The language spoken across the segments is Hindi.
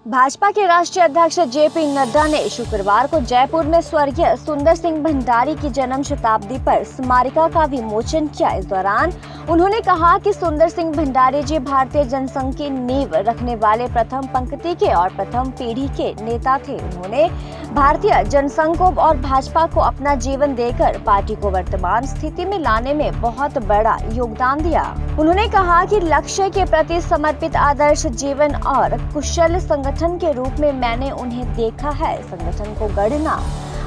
भाजपा के राष्ट्रीय अध्यक्ष जेपी नड्डा ने शुक्रवार को जयपुर में स्वर्गीय सुंदर सिंह भंडारी की जन्म शताब्दी पर स्मारिका का विमोचन किया। इस दौरान उन्होंने कहा कि सुंदर सिंह भंडारी जी भारतीय जनसंघ की नींव रखने वाले प्रथम पंक्ति के और प्रथम पीढ़ी के नेता थे। उन्होंने भारतीय जनसंघ को और भाजपा को अपना जीवन देकर पार्टी को वर्तमान स्थिति में लाने में बहुत बड़ा योगदान दिया। उन्होंने कहा कि लक्ष्य के प्रति समर्पित आदर्श जीवन और कुशल संगठन के रूप में मैंने उन्हें देखा है। संगठन को गढ़ना,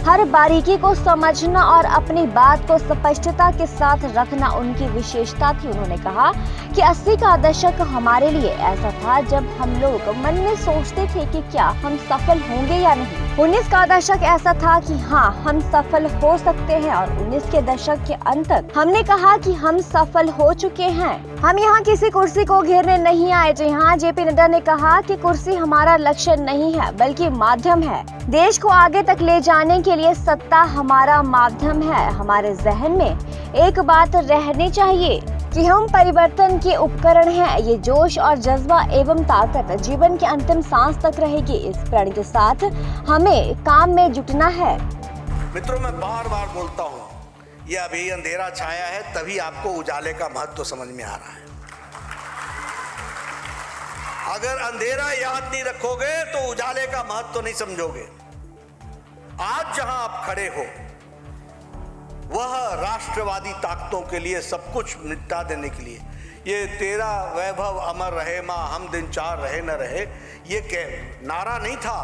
हर बारीकी को समझना और अपनी बात को स्पष्टता के साथ रखना उनकी विशेषता थी। उन्होंने कहा कि 80 का दशक हमारे लिए ऐसा था जब हम लोग मन में सोचते थे कि क्या हम सफल होंगे या नहीं। 19 का दशक ऐसा था कि हाँ, हम सफल हो सकते हैं और 19 के दशक के अंत तक हमने कहा कि हम सफल हो चुके हैं। हम यहाँ किसी कुर्सी को घेरने नहीं आए। जी हाँ, जेपी नड्डा ने कहा कि कुर्सी हमारा लक्ष्य नहीं है बल्कि माध्यम है। देश को आगे तक ले जाने के लिए सत्ता हमारा माध्यम है। हमारे जहन में एक बात रहनी चाहिए कि हम परिवर्तन के उपकरण हैं। ये जोश और जज्बा एवं ताकत जीवन के अंतिम सांस तक रहेगी। इस प्रण के साथ हमें काम में जुटना है। मित्रों, मैं बार बार बोलता हूँ, ये अभी अंधेरा छाया है तभी आपको उजाले का महत्व समझ में आ रहा है। अगर अंधेरा याद नहीं रखोगे तो उजाले का महत्व नहीं समझोगे। आज जहां आप खड़े हो वह राष्ट्रवादी ताकतों के लिए सब कुछ निपटा देने के लिए, ये तेरा वैभव अमर रहे मां हम दिन चार रहे न रहे, ये नारा नहीं था।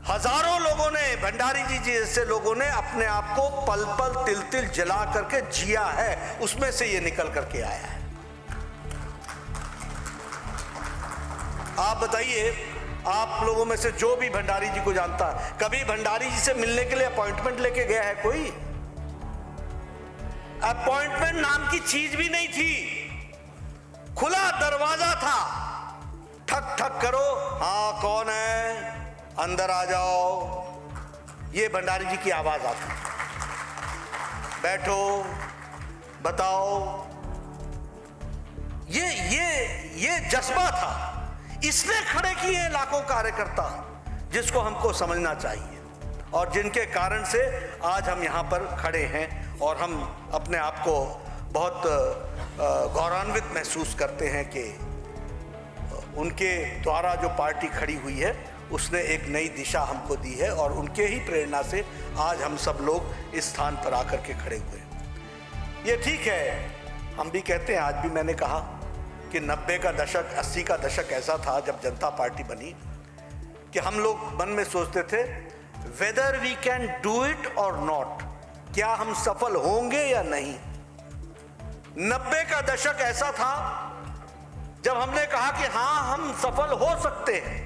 हजारों लोगों ने, भंडारी जी जैसे लोगों ने अपने आप को पल पल तिल तिल जला करके जिया है, उसमें से ये निकल करके आया है। आप बताइए, आप लोगों में से जो भी भंडारी जी को जानता है, कभी भंडारी जी से मिलने के लिए अपॉइंटमेंट लेके गया है कोई? अपॉइंटमेंट नाम की चीज भी नहीं थी। खुला दरवाजा था, ठक ठक करो, हाँ कौन है, अंदर आ जाओ, ये भंडारी जी की आवाज आती। बैठो, बताओ, ये जज्बा था। इसने खड़े किए लाखों कार्यकर्ता, जिसको हमको समझना चाहिए और जिनके कारण से आज हम यहाँ पर खड़े हैं और हम अपने आप को बहुत गौरवान्वित महसूस करते हैं कि उनके द्वारा जो पार्टी खड़ी हुई है उसने एक नई दिशा हमको दी है और उनके ही प्रेरणा से आज हम सब लोग इस स्थान पर आकर के खड़े हुए हैं। ये ठीक है, हम भी कहते हैं, आज भी मैंने कहा कि 90 का दशक, 80 का दशक ऐसा था जब जनता पार्टी बनी कि हम लोग मन में सोचते थे whether we can do it और नॉट, क्या हम सफल होंगे या नहीं। 90 का दशक ऐसा था जब हमने कहा कि हाँ हम सफल हो सकते हैं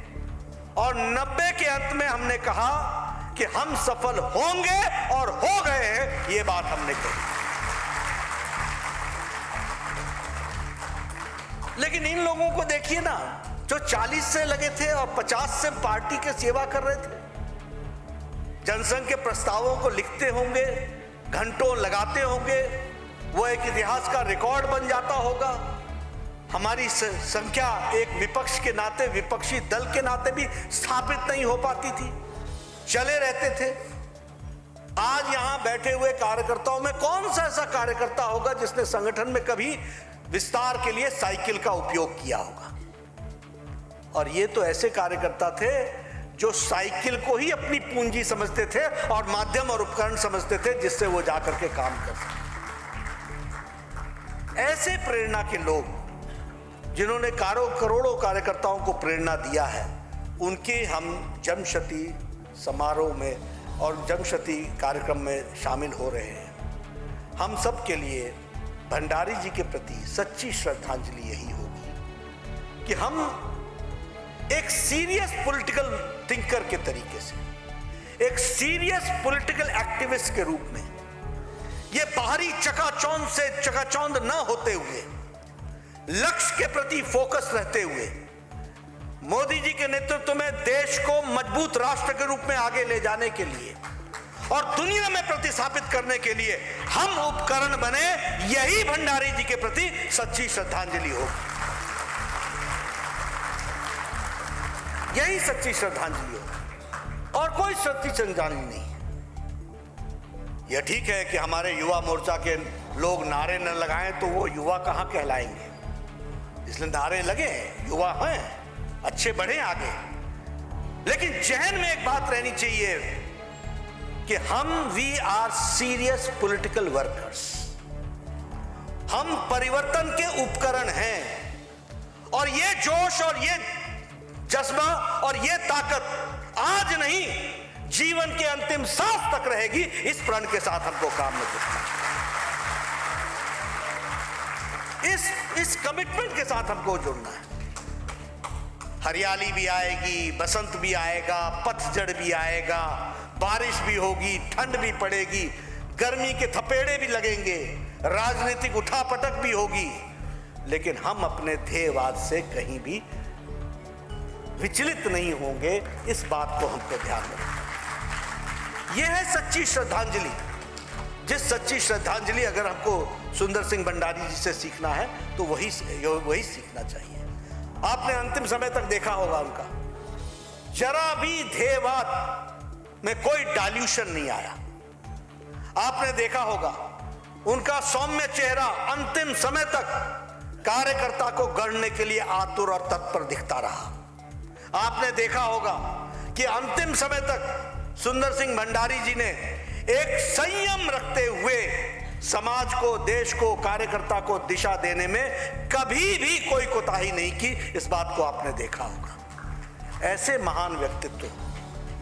और 90 के अंत में हमने कहा कि हम सफल होंगे और हो गए हैं, ये बात हमने कही। लेकिन इन लोगों को देखिए ना, जो 40 से लगे थे और 50 से पार्टी के सेवा कर रहे थे, जनसंघ के प्रस्तावों को लिखते होंगे, घंटों लगाते होंगे, वो एक इतिहास का रिकॉर्ड बन जाता होगा। हमारी संख्या एक विपक्ष के नाते, विपक्षी दल के नाते भी स्थापित नहीं हो पाती थी, चले रहते थे। आज यहां बैठे हुए कार्यकर्ताओं में कौन सा ऐसा कार्यकर्ता होगा जिसने संगठन में कभी विस्तार के लिए साइकिल का उपयोग किया होगा? और ये तो ऐसे कार्यकर्ता थे जो साइकिल को ही अपनी पूंजी समझते थे और माध्यम और उपकरण समझते थे जिससे वो जाकर के काम कर सके। ऐसे प्रेरणा के लोग जिन्होंने करोड़ों कार्यकर्ताओं को प्रेरणा दिया है, उनके हम जन्मशती समारोह में और जन्मशती कार्यक्रम में शामिल हो रहे हैं। हम सब के लिए भंडारी जी के प्रति सच्ची श्रद्धांजलि यही होगी कि हम एक सीरियस पॉलिटिकल थिंकर के तरीके से, एक सीरियस पॉलिटिकल एक्टिविस्ट के रूप में, ये बाहरी चकाचौंध से चकाचौंध न होते हुए, लक्ष्य के प्रति फोकस रहते हुए, मोदी जी के नेतृत्व में देश को मजबूत राष्ट्र के रूप में आगे ले जाने के लिए और दुनिया में प्रतिस्थापित करने के लिए हम उपकरण बने, यही भंडारी जी के प्रति सच्ची श्रद्धांजलि होगी। यही सच्ची श्रद्धांजलि हो और कोई सच्ची श्रद्धांजलि नहीं है। यह ठीक है कि हमारे युवा मोर्चा के लोग नारे न लगाएं तो वो युवा कहां कहलाएंगे, इसलिए नारे लगे, युवा हैं, अच्छे बढ़े आगे। लेकिन जहन में एक बात रहनी चाहिए कि we are serious political workers, हम परिवर्तन के उपकरण हैं और ये जोश और ये जज्बा और ये ताकत आज नहीं, जीवन के अंतिम सांस तक रहेगी। इस प्रण के साथ हमको काम में जुटना, इस कमिटमेंट के साथ हमको जुड़ना है। हरियाली भी आएगी, बसंत भी आएगा, पतझड़ भी आएगा, बारिश भी होगी, ठंड भी पड़ेगी, गर्मी के थपेड़े भी लगेंगे, राजनीतिक उठापटक भी होगी, लेकिन हम अपने ध्येयवाद से कहीं भी विचलित नहीं होंगे। इस बात को हमको ध्यान रखना। यह है सच्ची श्रद्धांजलि। जिस सच्ची श्रद्धांजलि अगर हमको सुंदर सिंह भंडारी जी से सीखना है तो वही सीखना चाहिए। आपने अंतिम समय तक देखा होगा उनका जरा भी ध्येयवाद में कोई डाल्यूशन नहीं आया। आपने देखा होगा उनका सौम्य चेहरा अंतिम समय तक कार्यकर्ता को गढ़ने के लिए आतुर और तत्पर दिखता रहा। आपने देखा होगा कि अंतिम समय तक सुंदर सिंह भंडारी जी ने एक संयम रखते हुए समाज को, देश को, कार्यकर्ता को दिशा देने में कभी भी कोई कोताही नहीं की। इस बात को आपने देखा होगा। ऐसे महान व्यक्तित्व,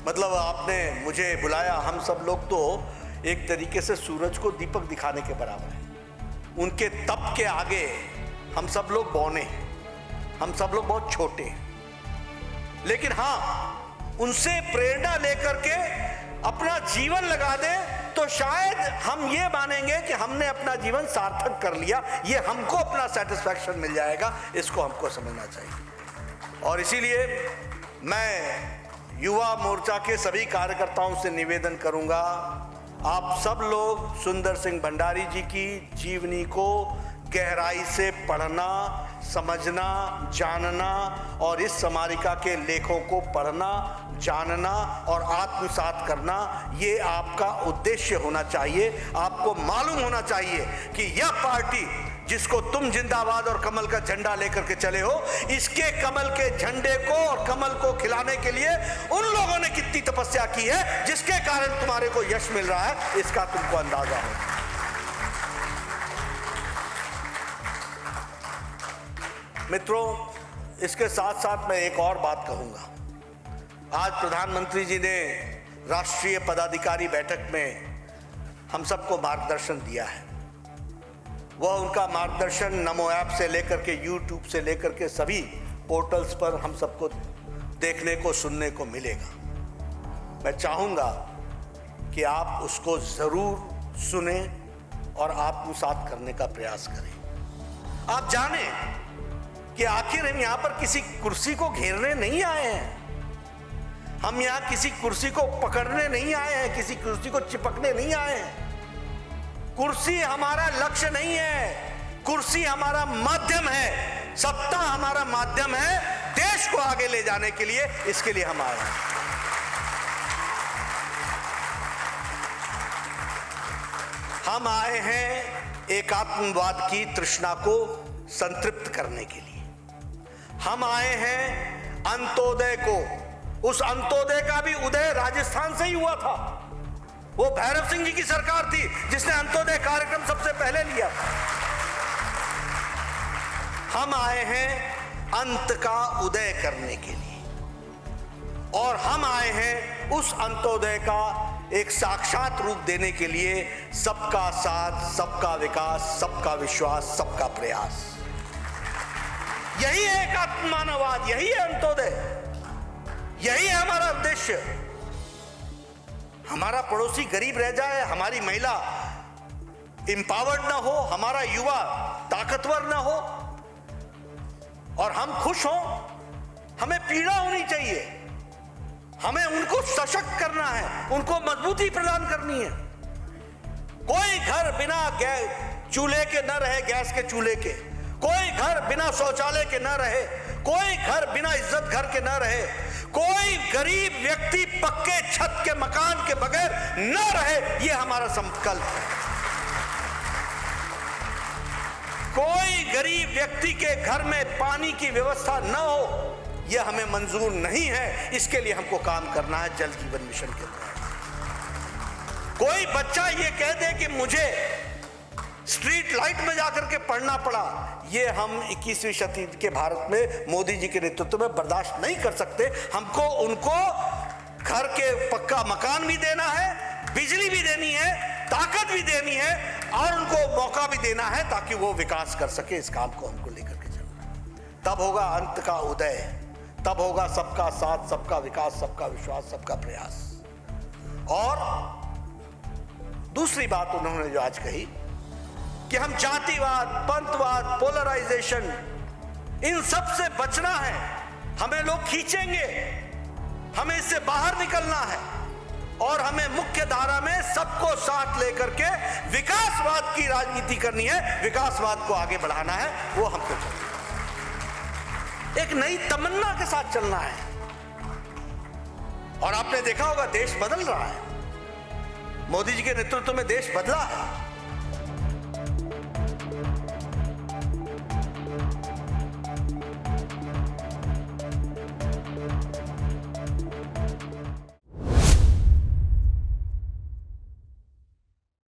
मतलब आपने मुझे बुलाया, हम सब लोग तो एक तरीके से सूरज को दीपक दिखाने के बराबर है। उनके तप के आगे हम सब लोग बौने हैं, हम सब लोग बहुत छोटे हैं। लेकिन हाँ, उनसे प्रेरणा लेकर के अपना जीवन लगा दें तो शायद हम ये मानेंगे कि हमने अपना जीवन सार्थक कर लिया, ये हमको अपना सेटिस्फैक्शन मिल जाएगा। इसको हमको समझना चाहिए। और इसीलिए मैं युवा मोर्चा के सभी कार्यकर्ताओं से निवेदन करूंगा, आप सब लोग सुंदर सिंह भंडारी जी की जीवनी को गहराई से पढ़ना, समझना, जानना और इस स्मारिका के लेखों को पढ़ना, जानना और आत्मसात करना, ये आपका उद्देश्य होना चाहिए। आपको मालूम होना चाहिए कि यह पार्टी जिसको तुम जिंदाबाद और कमल का झंडा लेकर के चले हो, इसके कमल के झंडे को और कमल को खिलाने के लिए उन लोगों ने कितनी तपस्या की है, जिसके कारण तुम्हारे को यश मिल रहा है, इसका तुमको अंदाजा हो। मित्रों, इसके साथ साथ मैं एक और बात कहूंगा। आज प्रधानमंत्री जी ने राष्ट्रीय पदाधिकारी बैठक में हम सबको मार्गदर्शन दिया है। वह उनका मार्गदर्शन नमो ऐप से लेकर के, यूट्यूब से लेकर के सभी पोर्टल्स पर हम सबको देखने को, सुनने को मिलेगा। मैं चाहूंगा कि आप उसको जरूर सुने और आत्मसात करने का प्रयास करें। आप जाने कि आखिर हम यहां पर किसी कुर्सी को घेरने नहीं आए हैं, हम यहां किसी कुर्सी को पकड़ने नहीं आए हैं, किसी कुर्सी को चिपकने नहीं आए हैं। कुर्सी हमारा लक्ष्य नहीं है, कुर्सी हमारा माध्यम है, सत्ता हमारा माध्यम है देश को आगे ले जाने के लिए। इसके लिए हम आए हैं। हम आए हैं एकात्मवाद की तृष्णा को संतृप्त करने के लिए। हम आए हैं अंत्योदय को, उस अंत्योदय का भी उदय राजस्थान से ही हुआ था। वो भैरव सिंह जी की सरकार थी जिसने अंत्योदय कार्यक्रम सबसे पहले लिया। हम आए हैं अंत का उदय करने के लिए और हम आए हैं उस अंत्योदय का एक साक्षात रूप देने के लिए। सबका साथ, सबका विकास, सबका विश्वास, सबका प्रयास, यही है एकात्म मानववाद, यही है अंत्योदय, यही है हमारा उद्देश्य। हमारा पड़ोसी गरीब रह जाए, हमारी महिला इंपावर्ड ना हो, हमारा युवा ताकतवर ना हो और हम खुश हों, हमें पीड़ा होनी चाहिए। हमें उनको सशक्त करना है, उनको मजबूती प्रदान करनी है। कोई घर बिना चूल्हे के न रहे, गैस के चूल्हे के, कोई घर बिना शौचालय के न रहे, कोई घर बिना इज्जत घर के न रहे, कोई गरीब व्यक्ति पक्के छत के मकान के बगैर न रहे, यह हमारा संकल्प है। कोई गरीब व्यक्ति के घर में पानी की व्यवस्था न हो, यह हमें मंजूर नहीं है। इसके लिए हमको काम करना है जल जीवन मिशन के तहत। कोई बच्चा ये कह दे कि मुझे स्ट्रीट लाइट में जाकर के पढ़ना पड़ा, ये हम 21वीं सदी के भारत में मोदी जी के नेतृत्व में बर्दाश्त नहीं कर सकते। हमको उनको घर के पक्का मकान भी देना है, बिजली भी देनी है, ताकत भी देनी है और उनको मौका भी देना है ताकि वो विकास कर सके। इस काम को हमको लेकर के चलना, तब होगा अंत का उदय, तब होगा सबका साथ, सबका विकास, सबका विश्वास, सबका प्रयास। और दूसरी बात उन्होंने जो आज कही कि हम जातिवाद, पंथवाद, पोलराइजेशन, इन सब से बचना है। हमें लोग खींचेंगे, हमें इससे बाहर निकलना है और हमें मुख्य धारा में सबको साथ लेकर के विकासवाद की राजनीति करनी है, विकासवाद को आगे बढ़ाना है। वो हमको एक नई तमन्ना के साथ चलना है। और आपने देखा होगा देश बदल रहा है, मोदी जी के नेतृत्व में देश बदला है।